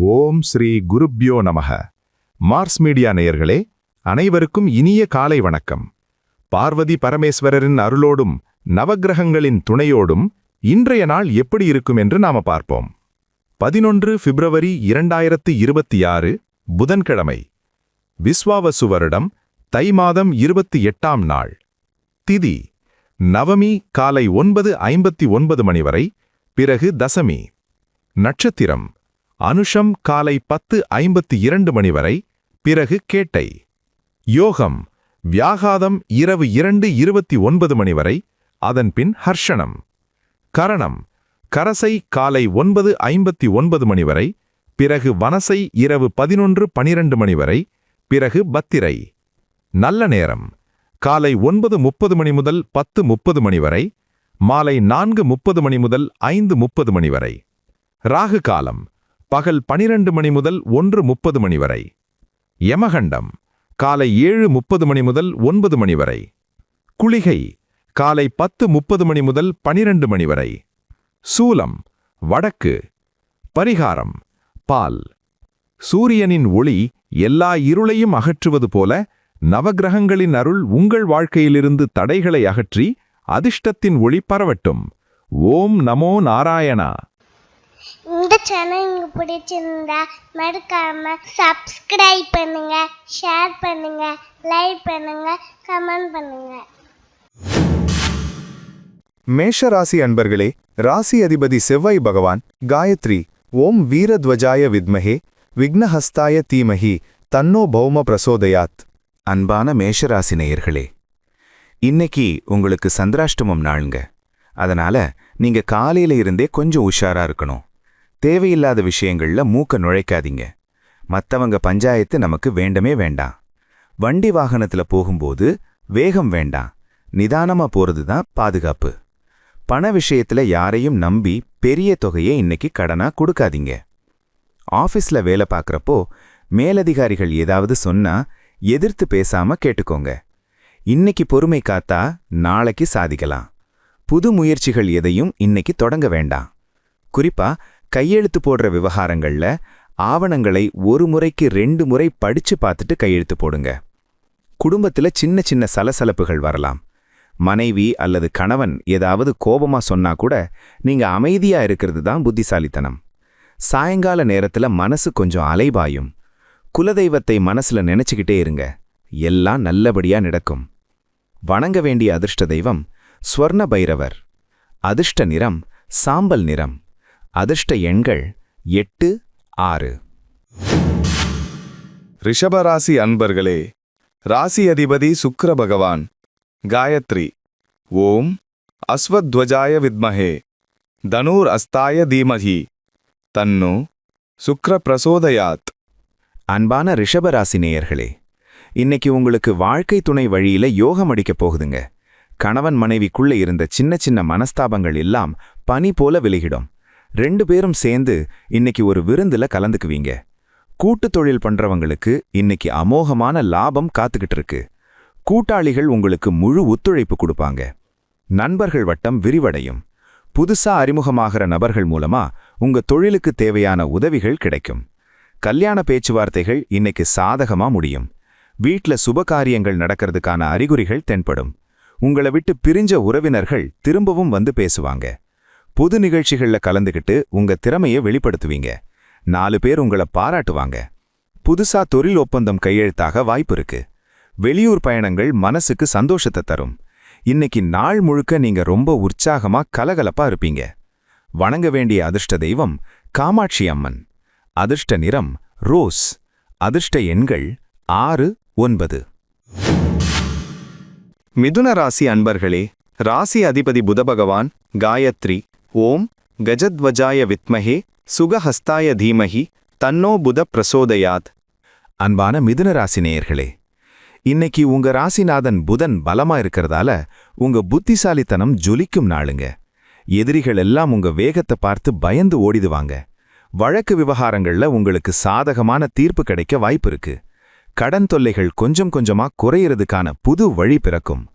ஓம் ஸ்ரீ குருப்யோ நமக. Mars media நேயர்களே, அனைவருக்கும் இனிய காலை வணக்கம். பார்வதி பரமேஸ்வரரின் அருளோடும் நவக்கிரகங்களின் துணையோடும் இன்றைய நாள் எப்படி இருக்கும் என்று நாம பார்ப்போம். 11 பிப்ரவரி 2026 புதன்கிழமை. விஸ்வாவசு வருடம் தை மாதம் 28ஆம் நாள். திதி நவமி காலை 9:59 மணி வரை, பிறகு தசமி. நட்சத்திரம் அனுஷம் காலை 10:52 மணி வரை, பிறகு கேட்டை. யோகம் வியாகாதம் இரவு 2:29 மணி வரை, அதன்பின் ஹர்ஷணம். கரணம் கரசை காலை 9:59 மணி வரை, பிறகு வனசை இரவு 11:12 மணி வரை, பிறகு பத்திரை. நல்ல நேரம் காலை 9:30 மணி முதல் 10:30 மணி வரை, மாலை 4:30 மணி முதல் 5:30 மணி வரை. ராகு காலம் பகல் 12 மணி முதல் 1:30 மணி வரை. யமகண்டம் காலை 7:30 மணி முதல் 9 மணி வரை. குளிகை காலை 10:30 மணி முதல் 12 மணி வரை. சூலம் வடக்கு. பரிகாரம் பால். சூரியனின் ஒளி எல்லா இருளையும் அகற்றுவது போல நவக்கிரகங்களின் அருள் உங்கள் வாழ்க்கையிலிருந்து தடைகளை அகற்றி அதிர்ஷ்டத்தின் ஒளி பரவட்டும். ஓம் நமோ நாராயணா. இந்த சேனல் உங்களுக்கு பிடிச்சிருந்தா மறக்காம சப்ஸ்கிரைப் பண்ணுங்க, ஷேர் பண்ணுங்க, லைக் பண்ணுங்க, கமெண்ட் பண்ணுங்க. மேஷ ராசி அன்பர்களே, ராசி அதிபதி செவ்வாய் பகவான் காயத்ரி ஓம் வீரத்வஜாய வித்மஹே விக்னஹஸ்தாய தீமஹி தன்னோ பௌம பிரசோதயாத். அன்பான மேஷராசி நேயர்களே, இன்னைக்கு உங்களுக்கு சந்திராஷ்டமம் நாளுங்க. அதனால நீங்க காலையில இருந்தே கொஞ்சம் உஷாரா இருக்கணும். தேவையில்லாத விஷயங்கள்ல மூக்க நுழைக்காதீங்க. மத்தவங்க பஞ்சாயத்து நமக்கு வேண்டமே வேண்டாம். வண்டி வாகனத்துல போகும்போது வேகம் வேண்டாம், நிதானமா போறது தான் பாதுகாப்பு. பண விஷயத்துல யாரையும் நம்பி பெரிய தொகையை இன்னைக்கு கடனா கொடுக்காதீங்க. ஆபீஸ்ல வேலை பார்க்கறப்போ மேலதிகாரிகள் ஏதாவது சொன்னா எதிர்த்து பேசாம கேட்டுக்கோங்க. இன்னைக்கு பொறுமை காத்தா நாளைக்கு சாதிக்கலாம். புது முயற்சிகள் எதையும் இன்னைக்கு தொடங்க வேண்டாம். குறிப்பா கையெழுத்து போடுற விவகாரங்கள்ல ஆவணங்களை ஒரு முறைக்கு 2 முறை படிச்சு பார்த்துட்டு கையெழுத்து போடுங்க. குடும்பத்துல சின்ன சின்ன சலசலப்புகள் வரலாம். மனைவி அல்லது கணவன் ஏதாவது கோபமா சொன்னா கூட நீங்க அமைதியா இருக்கிறது தான் புத்திசாலித்தனம். சாயங்கால நேரத்துல மனசு கொஞ்சம் அலைபாயும். குலதெய்வத்தை மனசுல நினைச்சுக்கிட்டே இருங்க, எல்லாம் நல்லபடியா நடக்கும். வணங்க வேண்டிய அதிர்ஷ்ட தெய்வம் ஸ்வர்ண பைரவர். அதிர்ஷ்ட நிறம் சாம்பல் நிறம். அதிர்ஷ்ட எண்கள் 8, 6. ரிஷபராசி அன்பர்களே, ராசி அதிபதி சுக்கிர பகவான் காயத்ரி ஓம் அஸ்வத்வஜாய வித்மஹே தனூர் அஸ்தாய தீமஹி தன்னோ சுக்ர பிரசோதயாத். அன்பான ரிஷபராசி நேயர்களே, இன்னைக்கு உங்களுக்கு வாழ்க்கை துணை வழியில யோகம் அடிக்கப் போகுதுங்க. கணவன் மனைவிக்குள்ள இருந்த சின்ன சின்ன மனஸ்தாபங்கள் எல்லாம் பனி போல விலகிடும். 2 பேரும் சேர்ந்து இன்னைக்கு ஒரு விருந்துல கலந்துக்குவீங்க. கூட்டு தொழில் பண்றவங்களுக்கு இன்னைக்கு அமோகமான லாபம் காத்துக்கிட்டு இருக்கு. கூட்டாளிகள் உங்களுக்கு முழு ஒத்துழைப்பு கொடுப்பாங்க. நண்பர்கள் வட்டம் விரிவடையும். புதுசா அறிமுகமாகிற நபர்கள் மூலமா உங்க தொழிலுக்கு தேவையான உதவிகள் கிடைக்கும். கல்யாண பேச்சுவார்த்தைகள் இன்னைக்கு சாதகமா முடியும். வீட்ல சுபகாரியங்கள் நடக்கிறதுக்கான அறிகுறிகள் தென்படும். உங்களை விட்டு பிரிஞ்ச உறவினர்கள் திரும்பவும் வந்து பேசுவாங்க. புது நிகழ்ச்சிகள்ல கலந்துகிட்டு உங்க திறமையை வெளிப்படுத்துவீங்க. 4 பேர் உங்களை பாராட்டுவாங்க. புதுசா தொழில் ஒப்பந்தம் கையெழுத்தாக வாய்ப்பு இருக்கு. வெளியூர் பயணங்கள் மனசுக்கு சந்தோஷத்தை தரும். இன்னைக்கு நாள் முழுக்க நீங்க ரொம்ப உற்சாகமா கலகலப்பா இருப்பீங்க. வணங்க வேண்டிய அதிர்ஷ்ட தெய்வம் காமாட்சி அம்மன். அதிர்ஷ்ட நிறம் ரோஸ். அதிர்ஷ்ட எண்கள் 6, 9. மிதுன ராசி அன்பர்களே, ராசி அதிபதி புத பகவான் காயத்ரி ஓம் கஜத்வஜாய வித்மஹே சுகஹஸ்தாய தீமஹி தன்னோ புத பிரசோதயாத். அன்பான மிதுன ராசி நேயர்களே, இன்னைக்கு உங்க ராசிநாதன் புதன் பலமா இருக்கிறதால உங்க புத்திசாலித்தனம் ஜொலிக்கும் நாளுங்க. எதிரிகள் எல்லாம் உங்க வேகத்தை பார்த்து பயந்து ஓடிடுவாங்க. வழக்கு விவகாரங்கள்ல உங்களுக்கு சாதகமான தீர்ப்பு கிடைக்க வாய்ப்பு இருக்கு. கடன் தொல்லைகள் கொஞ்சம் கொஞ்சமா குறையறதுக்கான புது வழி பிறக்கும்.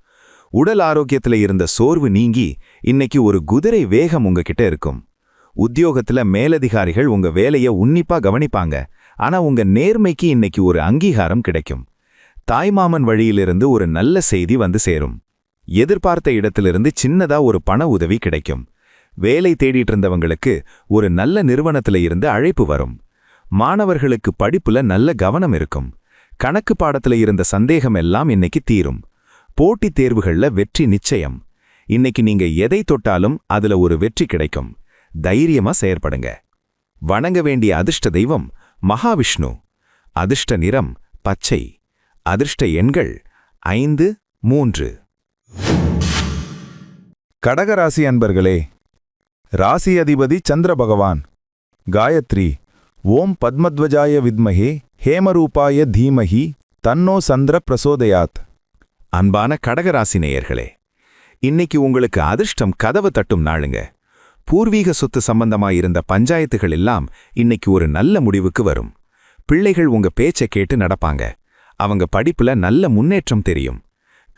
உடல் ஆரோக்கியத்துல இருந்த சோர்வு நீங்கி இன்னைக்கு ஒரு குதிரை வேகம் உங்ககிட்ட இருக்கும். உத்தியோகத்துல மேலதிகாரிகள் உங்க வேலைய உன்னிப்பா கவனிப்பாங்க. ஆனா உங்க நேர்மைக்கு இன்னைக்கு ஒரு அங்கீகாரம் கிடைக்கும். தாய்மாமன் வழியிலிருந்து ஒரு நல்ல செய்தி வந்து சேரும். எதிர்பார்த்த இடத்திலிருந்து சின்னதா ஒரு பண உதவி கிடைக்கும். வேலை தேடிட்டு இருந்தவங்களுக்கு ஒரு நல்ல நிறுவனத்துல இருந்து அழைப்பு வரும். மாணவர்களுக்கு படிப்புல நல்ல கவனம் இருக்கும். கணக்கு பாடத்துல இருந்த சந்தேகம் எல்லாம் இன்னைக்கு தீரும். போட்டித் தேர்வுகள்ல வெற்றி நிச்சயம். இன்னைக்கு நீங்க எதை தொட்டாலும் அதுல ஒரு வெற்றி கிடைக்கும். தைரியமா செயற்படுங்க. வணங்க வேண்டிய அதிர்ஷ்ட தெய்வம் மகாவிஷ்ணு. அதிர்ஷ்ட நிறம் பச்சை. அதிர்ஷ்ட எண்கள் 5, 3. கடகராசி அன்பர்களே, ராசி அதிபதி சந்திர பகவான். காயத்ரி ஓம் பத்மத்வஜாய வித்மஹே ஹேமரூபாய தீமஹி தன்னோ சந்திர பிரசோதயாத். அன்பான கடகராசி நேயர்களே, இன்னைக்கு உங்களுக்கு அதிர்ஷ்டம் கதவு தட்டும் நாளுங்க. பூர்வீக சொத்து சம்பந்தமாயிருந்த பஞ்சாயத்துகள் எல்லாம் இன்னைக்கு ஒரு நல்ல முடிவுக்கு வரும். பிள்ளைகள் உங்க பேச்சை கேட்டு நடப்பாங்க. அவங்க படிப்புல நல்ல முன்னேற்றம் தெரியும்.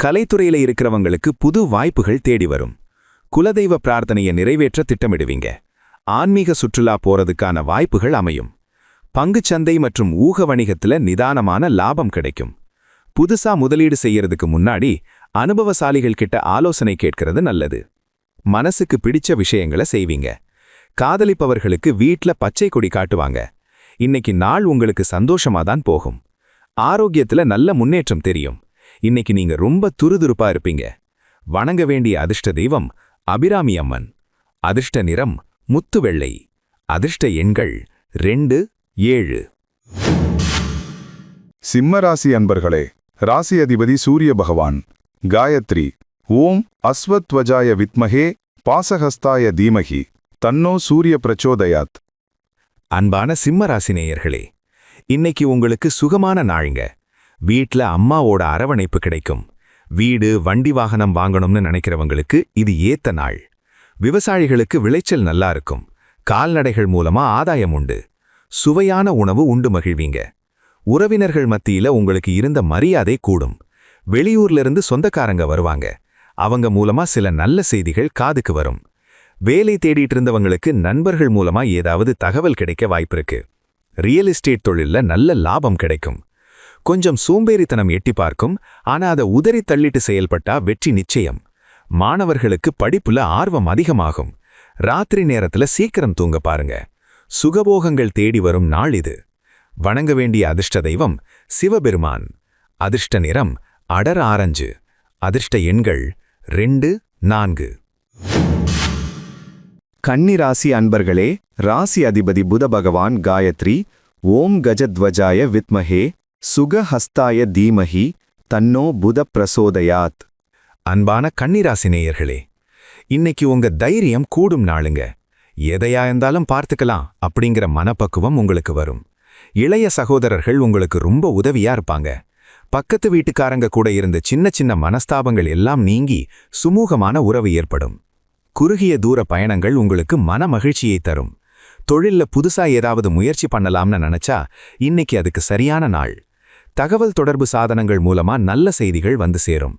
கலைத்துறையில இருக்கிறவங்களுக்கு புது வாய்ப்புகள் தேடி வரும். குலதெய்வ பிரார்த்தனையை நிறைவேற்ற திட்டமிடுவீங்க. ஆன்மீக சுற்றுலா போறதுக்கான வாய்ப்புகள் அமையும். பங்குச்சந்தை மற்றும் ஊக வணிகத்துல நிதானமான லாபம் கிடைக்கும். புதுசா முதலீடு செய்யறதுக்கு முன்னாடி அனுபவசாலிகள் கிட்ட ஆலோசனை கேட்கிறது நல்லது. மனசுக்கு பிடிச்ச விஷயங்களை செய்வீங்க. காதலிப்பவர்களுக்கு வீட்ல பச்சை கொடி காட்டுவாங்க. இன்னைக்கு நாள் உங்களுக்கு சந்தோஷமாதான் போகும். ஆரோக்கியத்துல நல்ல முன்னேற்றம் தெரியும். இன்னைக்கு நீங்க ரொம்ப துருதுருப்பா இருப்பீங்க. வணங்க வேண்டிய அதிர்ஷ்ட தெய்வம் அபிராமி அம்மன். அதிர்ஷ்ட நிறம் முத்து வெள்ளை. அதிர்ஷ்ட எண்கள் 2, 7. சிம்மராசி அன்பர்களே, ராசி அதிபதி சூரிய பகவான். காயத்ரி ஓம் அஸ்வத்வஜாய வித்மஹே பாசஹஸ்தாய தீமஹி தன்னோ சூரிய பிரச்சோதயாத். அன்பான சிம்மராசி நேயர்களே, இன்னைக்கு உங்களுக்கு சுகமான நாளுங்க. வீட்ல அம்மாவோட அரவணைப்பு கிடைக்கும். வீடு வண்டி வாகனம் வாங்கணும்னு நினைக்கிறவங்களுக்கு இது ஏத்த நாள். விவசாயிகளுக்கு விளைச்சல் நல்லா இருக்கும். கால்நடைகள் மூலமா ஆதாயம் உண்டு. சுவையான உணவு உண்டு மகிழ்வீங்க. உறவினர்கள் மத்தியில உங்களுக்கு இருந்த மரியாதை கூடும். வெளியூர்ல இருந்து சொந்தக்காரங்க வருவாங்க. அவங்க மூலமா சில நல்ல செய்திகள் காதுக்கு வரும். வேலை தேடிட்டு இருந்தவங்களுக்கு நண்பர்கள் மூலமா ஏதாவது தகவல் கிடைக்க வாய்ப்பிருக்கு. ரியல் எஸ்டேட் தொழில்ல நல்ல லாபம் கிடைக்கும். கொஞ்சம் சோம்பேறித்தனம் எட்டி பார்க்கும். ஆனா அதை உதறி தள்ளிட்டு செயல்பட்டா வெற்றி நிச்சயம். மாணவர்களுக்கு படிப்புல ஆர்வம் அதிகமாகும். ராத்திரி நேரத்துல சீக்கிரம் தூங்க பாருங்க. சுகபோகங்கள் தேடி வரும் நாள் இது. வணங்க வேண்டிய அதிர்ஷ்ட தெய்வம் சிவபெருமான். அதிர்ஷ்ட நிறம் அடர் ஆரஞ்சு. அதிர்ஷ்ட எண்கள் 2, 4. கன்னிராசி அன்பர்களே, ராசி அதிபதி புத பகவான். காயத்ரி ஓம் கஜத்வஜாய வித்மஹே சுகஹஸ்தாய தீமஹி தன்னோ புத பிரசோதயாத். அன்பான கன்னிராசி நேயர்களே, இன்னைக்கு உங்க தைரியம் கூடும் நாளுங்க. எதையா இருந்தாலும் பார்த்துக்கலாம் அப்படிங்கிற மனப்பக்குவம் உங்களுக்கு வரும். இளைய சகோதரர்கள் உங்களுக்கு ரொம்ப உதவியா இருப்பாங்க. பக்கத்து வீட்டுக்காரங்க கூட இருந்த சின்ன சின்ன மனஸ்தாபங்கள் எல்லாம் நீங்கி சுமூகமான உறவு ஏற்படும். குறுகிய தூர பயணங்கள் உங்களுக்கு மன மகிழ்ச்சியை தரும். தொழில்ல புதுசா ஏதாவது முயற்சி பண்ணலாம்னு நினைச்சா இன்னைக்கு அதுக்கு சரியான நாள். தகவல் தொடர்பு சாதனங்கள் மூலமா நல்ல செய்திகள் வந்து சேரும்.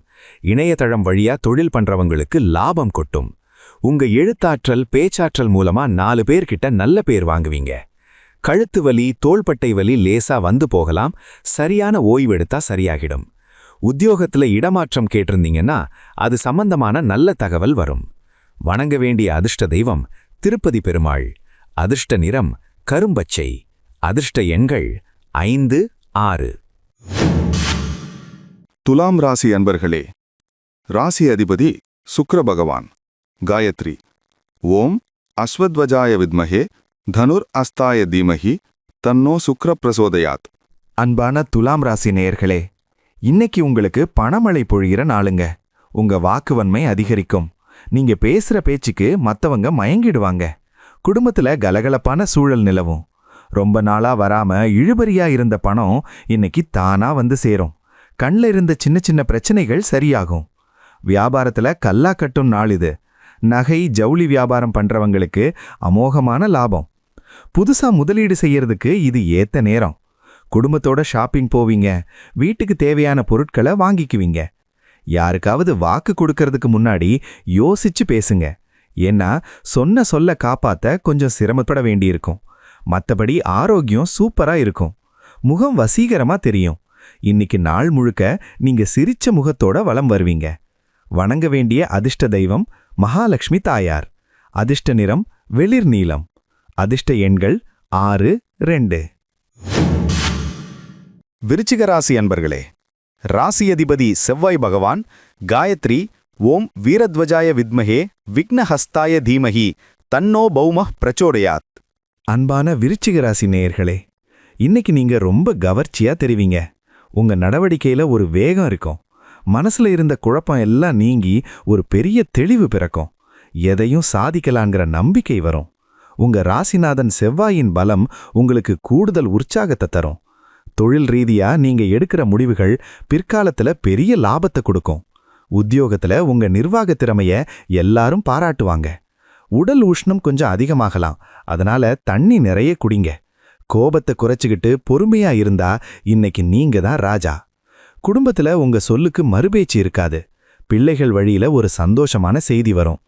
இணையதளம் வழியா தொழில் பண்றவங்களுக்கு லாபம் கொட்டும். உங்க எழுத்தாற்றல் பேச்சாற்றல் மூலமா 4 பேர்கிட்ட நல்ல பேர் வாங்குவீங்க. கழுத்து வலி தோள்பட்டை வலி லேசா வந்து போகலாம். சரியான ஓய்வெடுத்தா சரியாகிடும். உத்தியோகத்துல இடமாற்றம் கேட்டிருந்தீங்கன்னா அது சம்பந்தமான நல்ல தகவல் வரும். வணங்க வேண்டிய அதிர்ஷ்ட தெய்வம் திருப்பதி பெருமாள். அதிர்ஷ்ட நிறம் கரும்பச்சை. அதிர்ஷ்ட எண்கள் 5, 6. துலாம் ராசி அன்பர்களே, ராசி அதிபதி சுக்கிர பகவான். காயத்ரி ஓம் அஸ்வத்வஜாய வித்மஹே தனுர் அஸ்தாய தீமஹி தன்னோ சுக்கிர பிரசோதயாத். அன்பான துலாம் ராசி நேயர்களே, இன்னைக்கு உங்களுக்கு பணமழை பொழிகிற நாளுங்க. உங்க வாக்குவன்மை அதிகரிக்கும். நீங்க பேசுற பேச்சுக்கு மத்தவங்க மயங்கிடுவாங்க. குடும்பத்துல கலகலப்பான சூழல் நிலவும். ரொம்ப நாளா வராம இழுபறியா இருந்த பணம் இன்னைக்கு தானா வந்து சேரும். கண்ல இருந்த சின்ன சின்ன பிரச்சனைகள் சரியாகும். வியாபாரத்துல கல்லா கட்டும் நாள் இது. நகை ஜவுளி வியாபாரம் பண்றவங்களுக்கு அமோகமான லாபம். புதுசா முதலீடு செய்யறதுக்கு இது ஏத்த நேரம். குடும்பத்தோட ஷாப்பிங் போவீங்க. வீட்டுக்கு தேவையான பொருட்களை வாங்கிக்குவீங்க. யாருக்காவது வாக்கு கொடுக்கறதுக்கு முன்னாடி யோசிச்சு பேசுங்க. ஏன்னா சொன்ன சொல்ல காப்பாத்த கொஞ்சம் சிரமப்பட வேண்டியிருக்கும். மத்தபடி ஆரோக்கியம் சூப்பரா இருக்கும். முகம் வசீகரமா தெரியும். இன்னைக்கு நாள் முழுக்க நீங்க சிரிச்ச முகத்தோட வலம் வருவீங்க. வணங்க வேண்டிய அதிர்ஷ்ட தெய்வம் மகாலட்சுமி தாயார். அதிர்ஷ்ட நிறம் வெளிர் நீலம். அதிர்ஷ்ட எண்கள் 6, 2. விருச்சிக ராசி அன்பர்களே, ராசி அதிபதி செவ்வாய் பகவான் காயத்ரி ஓம் வீரத்வஜாய வித்மஹே விக்னஹஸ்தாய தீமஹி தன்னோ பௌமः பிரச்சோடயாத். அன்பான விருச்சிக ராசி நேயர்களே, இன்னைக்கு நீங்க ரொம்ப கவர்ச்சியா தெரிவிங்க. உங்க நடவடிக்கையில ஒரு வேகம் இருக்கும். மனசுல இருந்த குழப்பம் எல்லாம் நீங்கி ஒரு பெரிய தெளிவு பிறக்கும். எதையும் சாதிக்கலாங்கிற நம்பிக்கை வரும். உங்க ராசிநாதன் செவ்வாயின் பலம் உங்களுக்கு கூடுதல் உற்சாகத்தை தரும். தொழில் ரீதியா நீங்க எடுக்கிற முடிவுகள் பிற்காலத்துல பெரிய லாபத்தை கொடுக்கும். உத்தியோகத்துல உங்க நிர்வாக திறமைய எல்லாரும் பாராட்டுவாங்க. உடல் உஷ்ணம் கொஞ்சம் அதிகமாகலாம். அதனால தண்ணி நிறைய குடிங்க. கோபத்தை குறைச்சுக்கிட்டு பொறுமையா இருந்தா இன்னைக்கு நீங்க தான் ராஜா. குடும்பத்துல உங்க சொல்லுக்கு மறுபேச்சு இருக்காது. பிள்ளைகள் வழியில ஒரு சந்தோஷமான செய்தி வரும்.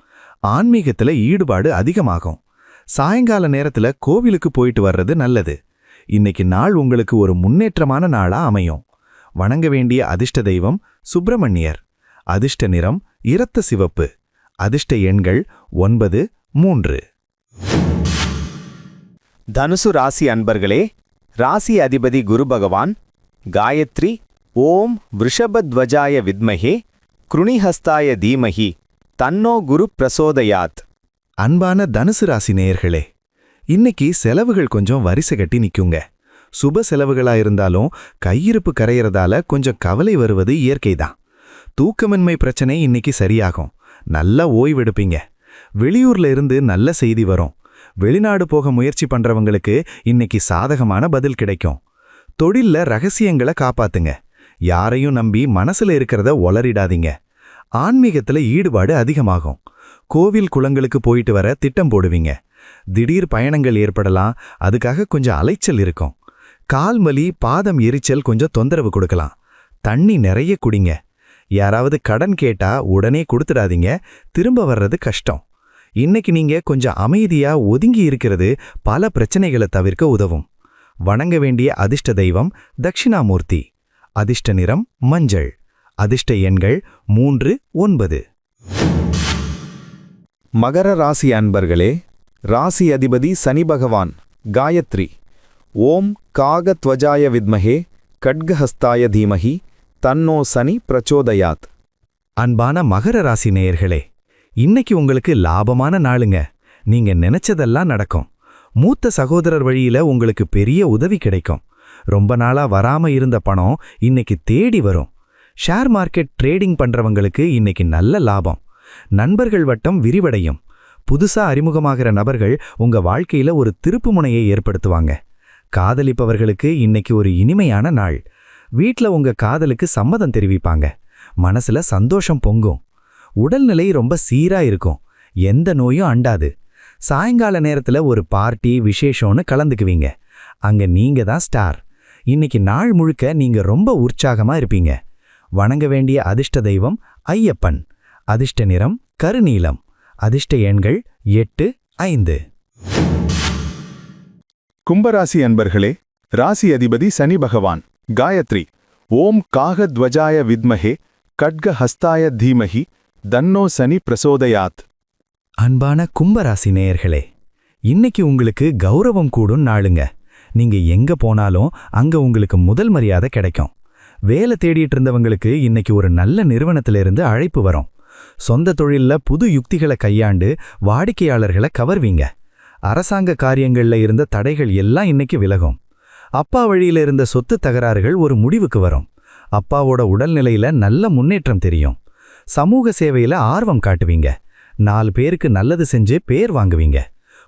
ஆன்மீகத்துல ஈடுபாடு அதிகமாகும். சாயங்கால நேரத்துல கோவிலுக்கு போயிட்டு வர்றது நல்லது. இன்னைக்கு நாள் உங்களுக்கு ஒரு முன்னேற்றமான நாளா அமையும். வணங்க வேண்டிய அதிர்ஷ்ட தெய்வம் சுப்பிரமணியர். அதிர்ஷ்ட நிறம் இரத்த சிவப்பு. அதிர்ஷ்ட எண்கள் 9, 3. தனுசு ராசி அன்பர்களே, ராசி அதிபதி குரு பகவான் காயத்ரி ஓம் விருஷபத்வஜாய வித்மஹே கிருணிஹஸ்தாய தீமஹி தன்னோ குரு பிரசோதயாத். அன்பான தனுசு ராசி நேயர்களே, இன்னைக்கு செலவுகள் கொஞ்சம் வரிசை கட்டி நிக்குங்க. சுப செலவுகளா இருந்தாலும் கையிருப்பு கரையறதால கொஞ்சம் கவலை வருவது இயற்கைதான். தூக்கமின்மை பிரச்சனை இன்னைக்கு சரியாகும். நல்லா ஓய்வெடுப்பீங்க. வெளியூர்ல இருந்து நல்ல செய்தி வரும். வெளிநாடு போக முயற்சி பண்றவங்களுக்கு இன்னைக்கு சாதகமான பதில் கிடைக்கும். தொழில்ல ரகசியங்களை காப்பாத்துங்க. யாரையும் நம்பி மனசுல இருக்கிறத ஒளறிடாதீங்க. ஆன்மீகத்துல ஈடுபாடு அதிகமாகும். கோவில் குளங்களுக்கு போயிட்டு வர திட்டம் போடுவீங்க. திடீர் பயணங்கள் ஏற்படலாம். அதுக்காக கொஞ்சம் அலைச்சல் இருக்கும். கால்வலி, பாதம் எரிச்சல் கொஞ்சம் தொந்தரவு கொடுக்கலாம். தண்ணி நிறைய குடிங்க. யாராவது கடன் கேட்டா உடனே கொடுத்துடாதீங்க. திரும்ப வர்றது கஷ்டம். இன்னைக்கு நீங்க கொஞ்சம் அமைதியா ஒதுங்கி இருக்கிறது பல பிரச்சனைகளை தவிர்க்க உதவும். வணங்க வேண்டிய அதிர்ஷ்ட தெய்வம் தட்சிணாமூர்த்தி. அதிர்ஷ்ட நிறம் மஞ்சள். அதிர்ஷ்ட எண்கள் 3, 9. மகர ராசி அன்பர்களே, ராசி அதிபதி சனி பகவான் காயத்ரி ஓம் காகத்வஜாய வித்மஹே கட்கஹஸ்தாய தீமஹி தன்னோ சனி பிரச்சோதயாத். அன்பான மகர ராசி நேயர்களே, இன்னைக்கு உங்களுக்கு லாபமான நாளுங்க. நீங்க நினைச்சதெல்லாம் நடக்கும். மூத்த சகோதரர் வழியில உங்களுக்கு பெரிய உதவி கிடைக்கும். ரொம்ப நாளா வராம இருந்த பணம் இன்னைக்கு தேடி வரும். ஷேர் மார்க்கெட் ட்ரேடிங் பண்றவங்களுக்கு இன்னைக்கு நல்ல லாபம். நண்பர்கள் வட்டம் விரிவடையும். புதுசா அறிமுகமாகிற நபர்கள் உங்க வாழ்க்கையில ஒரு திருப்புமுனையை ஏற்படுத்துவாங்க. காதலிப்பவர்களுக்கு இன்னைக்கு ஒரு இனிமையான நாள். வீட்ல உங்க காதலுக்கு சம்மதம் தெரிவிப்பாங்க. மனசுல சந்தோஷம் பொங்கும். உடல்நிலை ரொம்ப சீரா இருக்கும். எந்த நோயும் அண்டாது. சாயங்கால நேரத்துல ஒரு பார்ட்டி விசேஷம்னு கலந்துக்குவீங்க. அங்க நீங்க தான் ஸ்டார். இன்னைக்கு நாள் முழுக்க நீங்க ரொம்ப உற்சாகமா இருப்பீங்க. வணங்க வேண்டிய அதிர்ஷ்ட தெய்வம் ஐயப்பன். அதிர்ஷ்ட நிறம் கருநீலம். அதிர்ஷ்ட எண்கள் 8, 5. கும்பராசி அன்பர்களே, ராசி அதிபதி சனி பகவான் காயத்ரி ஓம் காகத்வஜாய வித்மஹே கட்கஹஸ்தாய தீமஹி தன்னோ சனி பிரசோதயாத். அன்பான கும்பராசி நேயர்களே, இன்னைக்கு உங்களுக்கு கௌரவம் கூடும் நாளுங்க. நீங்க எங்க போனாலும் அங்க உங்களுக்கு முதல் மரியாதை கிடைக்கும். வேலை தேடிட்டு இருந்தவங்களுக்கு இன்னைக்கு ஒரு நல்ல நிறுவனத்திலிருந்து அழைப்பு வரும். சொந்த தொழில்ல புது யுக்திகளை கையாண்டு வாடிக்கையாளர்களை கவர்வீங்க. அரசாங்க காரியங்கள்ல இருந்த தடைகள் எல்லாம் இன்னைக்கு விலகும். அப்பா வழியில இருந்த சொத்து தகராறுகள் ஒரு முடிவுக்கு வரும். அப்பாவோட உடல்நிலையில நல்ல முன்னேற்றம் தெரியும். சமூக சேவையில ஆர்வம் காட்டுவீங்க. 4 பேருக்கு நல்லது செஞ்சு பேர் வாங்குவீங்க.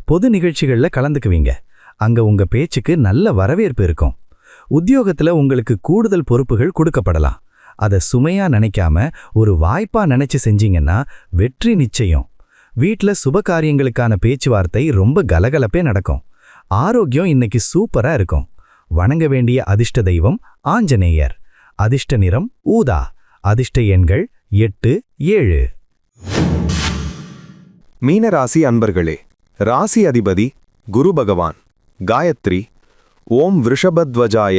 பொது நிகழ்ச்சிகள்ல கலந்துக்குவீங்க. அங்க உங்க பேச்சுக்கு நல்ல வரவேற்பு இருக்கும். உத்தியோகத்துல உங்களுக்கு கூடுதல் பொறுப்புகள் கொடுக்கப்படலாம். அதை சுமையா நினைக்காம ஒரு வாய்ப்பா நினைச்சு செஞ்சீங்கன்னா வெற்றி நிச்சயம். வீட்ல சுபகாரியங்களுக்கான பேச்சுவார்த்தை ரொம்ப கலகலப்பே நடக்கும். ஆரோக்கியம் இன்னைக்கு சூப்பரா இருக்கும். வணங்க வேண்டிய அதிர்ஷ்ட தெய்வம் ஆஞ்சநேயர். அதிர்ஷ்ட நிறம் ஊதா. அதிர்ஷ்ட எண்கள் 8, 7. மீனராசி அன்பர்களே, ராசி அதிபதி குரு பகவான். காயத்ரி. ஓம் விருஷபத்வஜாய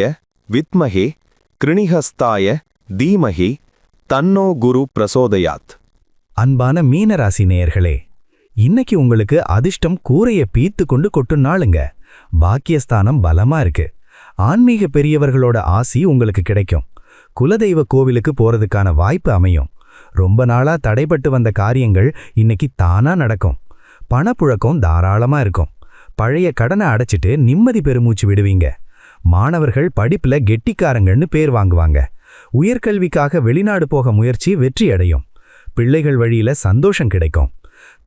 வித்மஹே கிருணிஹஸ்தாய தீமஹி தன்னோ குரு பிரசோதயாத். அன்பான மீனராசி நேயர்களே, இன்னைக்கு உங்களுக்கு அதிர்ஷ்டம் கூரைய பீத்து கொண்டு கொட்டும் நாளுங்க. பாக்கியஸ்தானம் பலமா இருக்கு. ஆன்மீக பெரியவர்களோட ஆசி உங்களுக்கு கிடைக்கும். குலதெய்வ கோவிலுக்கு போறதுக்கான வாய்ப்பு அமையும். ரொம்ப நாளா தடைபட்டு வந்த காரியங்கள் இன்னைக்கு தானா நடக்கும். பணப்புழக்கம் தாராளமா இருக்கும். பழைய கடனை அடைச்சிட்டு நிம்மதி பெருமூச்சு விடுவீங்க. மாணவர்கள் படிப்புல கெட்டிக்காரங்கன்னு பேர் வாங்குவாங்க. உயர்கல்விக்காக வெளிநாடு போக முயற்சி வெற்றி அடையும். பிள்ளைகள் வழியில சந்தோஷம் கிடைக்கும்.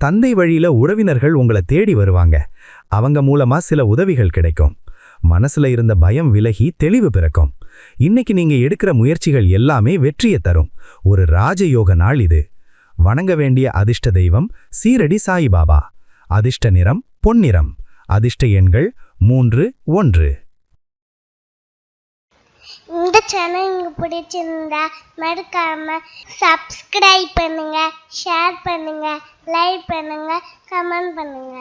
தந்தை வழியில உறவினர்கள் உங்களை தேடி வருவாங்க. அவங்க மூலமா சில உதவிகள் கிடைக்கும். மனசுல இருந்த பயம் விலகி தெளிவு பிறக்கும். இன்னைக்கு நீங்க எடுக்கிற முயற்சிகள் எல்லாமே வெற்றியை தரும். ஒரு ராஜயோக நாள் இது. வணங்க வேண்டிய அதிர்ஷ்ட தெய்வம் சீரடி சாயிபாபா. அதிர்ஷ்ட நிறம் பொன்னிறம். அதிர்ஷ்ட எண்கள் 3, 1. இந்த சேனல் உங்களுக்கு பிடிச்சிருந்தா மறக்காம சப்ஸ்கிரைப் பண்ணுங்க, ஷேர் பண்ணுங்க, லைக் பண்ணுங்க, கமெண்ட் பண்ணுங்க.